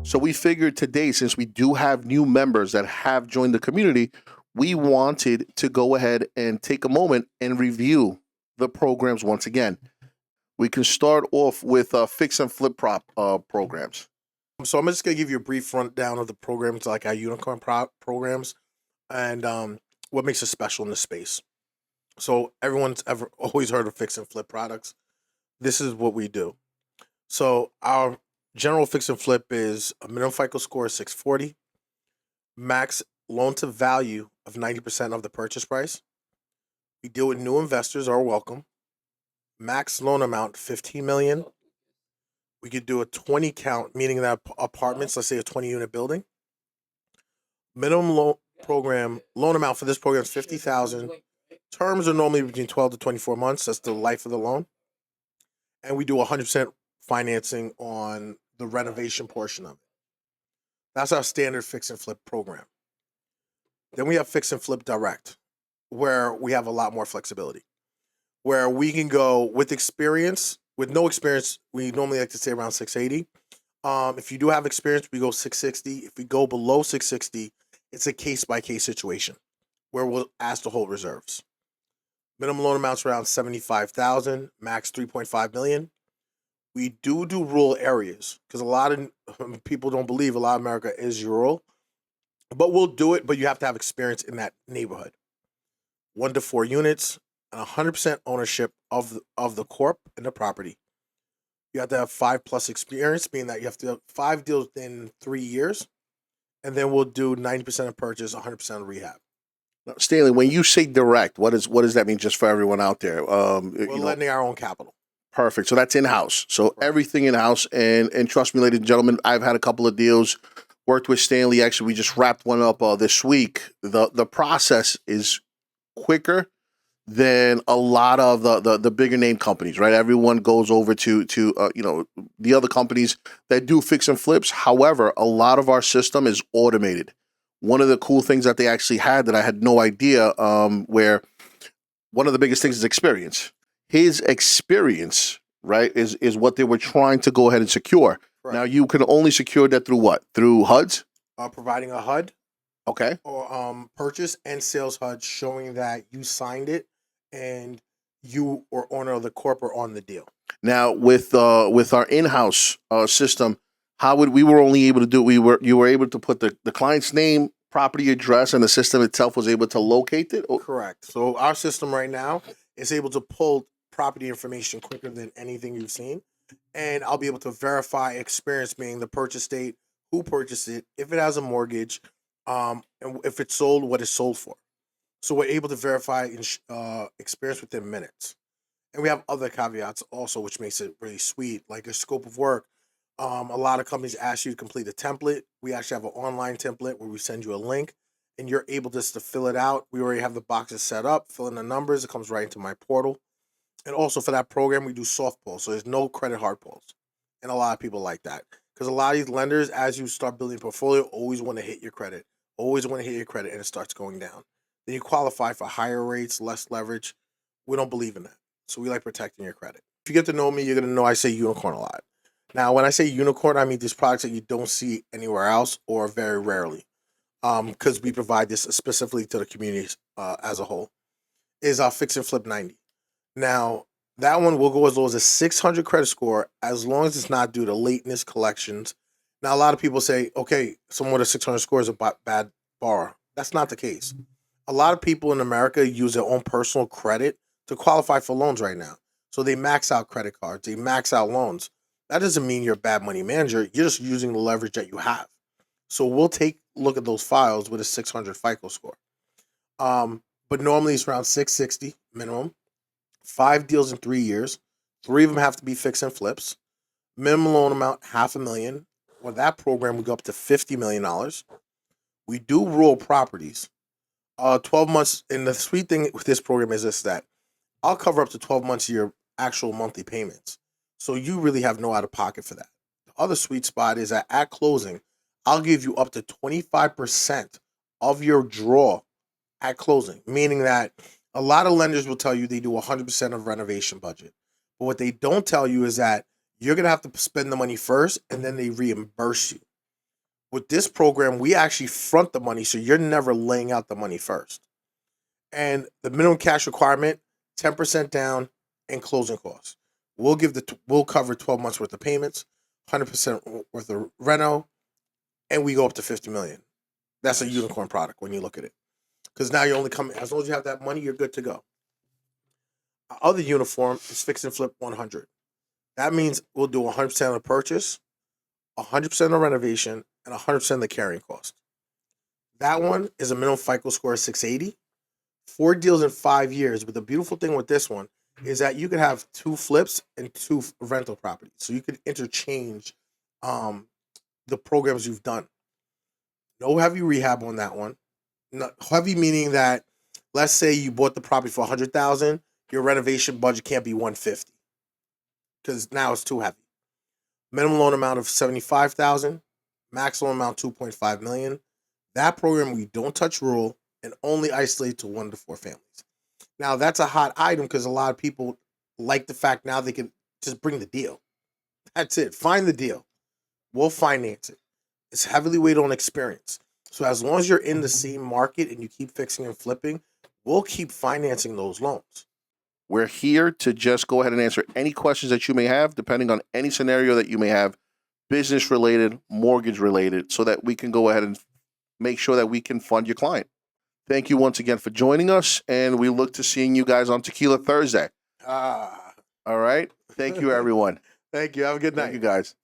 So we figured today, since we do have new members that have joined the community, we wanted to go ahead and take a moment and review the programs once again. We can start off with fix and flip prop programs. So I'm just gonna give you a brief rundown of the programs, like our programs, and what makes it special in the space. So everyone's ever always heard of fix and flip products. This is what we do. So our general fix and flip is a minimum FICO score of 640, max loan to value of 90% of the purchase price. We deal with new investors are welcome. Max loan amount 15 million. We could do a 20 count, meaning that apartments, let's say a 20-unit building. Minimum loan amount for this program is 50,000. Terms are normally between 12 to 24 months. That's the life of the loan. And we do 100% financing on the renovation portion of it. That's our standard fix and flip program. Then we have fix and flip direct, where we have a lot more flexibility, where we can go with experience. With no experience, we normally like to say around 680. If you do have experience, we go 660. If we go below 660, it's a case-by-case situation where we'll ask to hold reserves. Minimum loan amounts around 75,000, max 3.5 million. We do rural areas because a lot of people don't believe a lot of America is rural, but we'll do it. But you have to have experience in that neighborhood. 1 to 4 units and 100% ownership of the corp and the property. You have to have 5+ experience, meaning that you have to have 5 deals in 3 years, and then we'll do 90% of purchase, 100% of rehab. Now, Stanley, when you say direct, what does that mean just for everyone out there? We're lending our own capital. Perfect. So that's in house. So everything in house, and trust me, ladies and gentlemen, I've had a couple of deals. Worked with Stanley. Actually, we just wrapped one up this week. The process is quicker than a lot of the bigger name companies, right? Everyone goes over to the other companies that do fix and flips. However, a lot of our system is automated. One of the cool things that they actually had that I had no idea, where one of the biggest things is experience. His experience, right, is what they were trying to go ahead and secure. Right. Now you can only secure that through what? Through HUDs? Providing a HUD. Okay. Or purchase and sales HUD showing that you signed it and you or owner of the corp are on the deal. Now with our in-house system, how would we were only able to do you were able to put the client's name, property address, and the system itself was able to locate it? Correct. So our system right now is able to pull property information quicker than anything you've seen. And I'll be able to verify experience, being the purchase date, who purchased it, if it has a mortgage, and if it's sold, what it's sold for. So we're able to verify experience within minutes. And we have other caveats also, which makes it really sweet, like a scope of work. A lot of companies ask you to complete a template. We actually have an online template where we send you a link and you're able just to fill it out. We already have the boxes set up, fill in the numbers. It comes right into my portal. And also for that program, we do soft pulls. So there's no credit hard pulls. And a lot of people like that because a lot of these lenders, as you start building a portfolio, always want to hit your credit, and it starts going down. Then you qualify for higher rates, less leverage. We don't believe in that. So we like protecting your credit. If you get to know me, you're going to know I say unicorn a lot. Now, when I say unicorn, I mean these products that you don't see anywhere else or very rarely, because we provide this specifically to the community as a whole, is our Fix and Flip 90. Now, that one will go as low as a 600 credit score as long as it's not due to lateness collections. Now, a lot of people say, okay, someone with a 600 score is a bad borrower. That's not the case. A lot of people in America use their own personal credit to qualify for loans right now. So they max out credit cards, they max out loans. That doesn't mean you're a bad money manager. You're just using the leverage that you have. So we'll take a look at those files with a 600 FICO score. But normally it's around 660 minimum. 5 deals in 3 years. 3 of them have to be fix and flips. Minimum loan amount, $500,000. With that program, we go up to $50 million. We do rural properties. 12 months. And the sweet thing with this program is this, that I'll cover up to 12 months of your actual monthly payments. So you really have no out of pocket for that. The other sweet spot is that at closing, I'll give you up to 25% of your draw at closing, meaning that a lot of lenders will tell you they do 100% of renovation budget. But what they don't tell you is that you're going to have to spend the money first and then they reimburse you. With this program, we actually front the money, so you're never laying out the money first. And the minimum cash requirement, 10% down and closing costs. We'll cover 12 months worth of payments, 100% worth of reno, and we go up to 50 million. That's a unicorn product when you look at it. Because now you only come, as long as you have that money, you're good to go. Our other uniform is fix and flip 100. That means we'll do 100% of the purchase, 100% of the renovation, and 100% of the carrying cost. That one is a minimum FICO score of 680. 4 deals in 5 years. But the beautiful thing with this one is that you could have 2 flips and 2 rental properties. So you could interchange the programs you've done. No heavy rehab on that one. No, heavy meaning that, let's say you bought the property for $100,000, your renovation budget can't be $150 because now it's too heavy. Minimum loan amount of $75,000, maximum amount $2.5 million. That program we don't touch rural and only isolate to 1 to 4 families. Now that's a hot item because a lot of people like the fact now they can just bring the deal. That's it. Find the deal. We'll finance it. It's heavily weighted on experience. So as long as you're in the same market and you keep fixing and flipping, we'll keep financing those loans. We're here to just go ahead and answer any questions that you may have, depending on any scenario that you may have, business related, mortgage related, so that we can go ahead and make sure that we can fund your client. Thank you once again for joining us, and we look to seeing you guys on Tequila Thursday. All right. Thank you, everyone. Thank you. Have a good night. Thank you, guys.